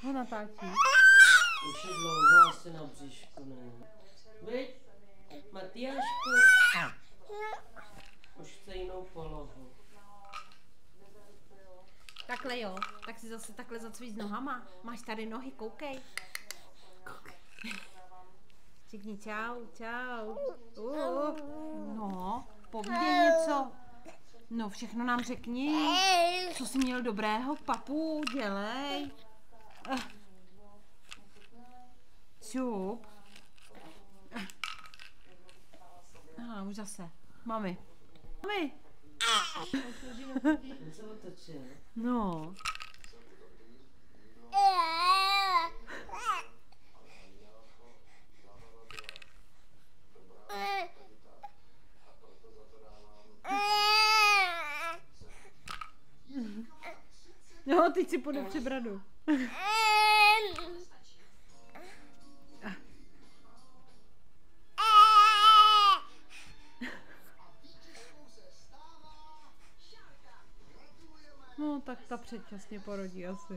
Ho natáčí. Už je dlouho asi na bříšku, ne? Viď? Matyášku? Už chce jinou polohu. Takhle jo, tak si zase takhle zacvíš nohama. Máš tady nohy, koukej. Řekni čau, čau. No, povídej něco. No, všechno nám řekni. Co jsi měl dobrého, papu, dělej. Čup. Už zase. Mami. Mami. No. No, teď si půjde při bradu. No, tak ta předčasně porodí asi.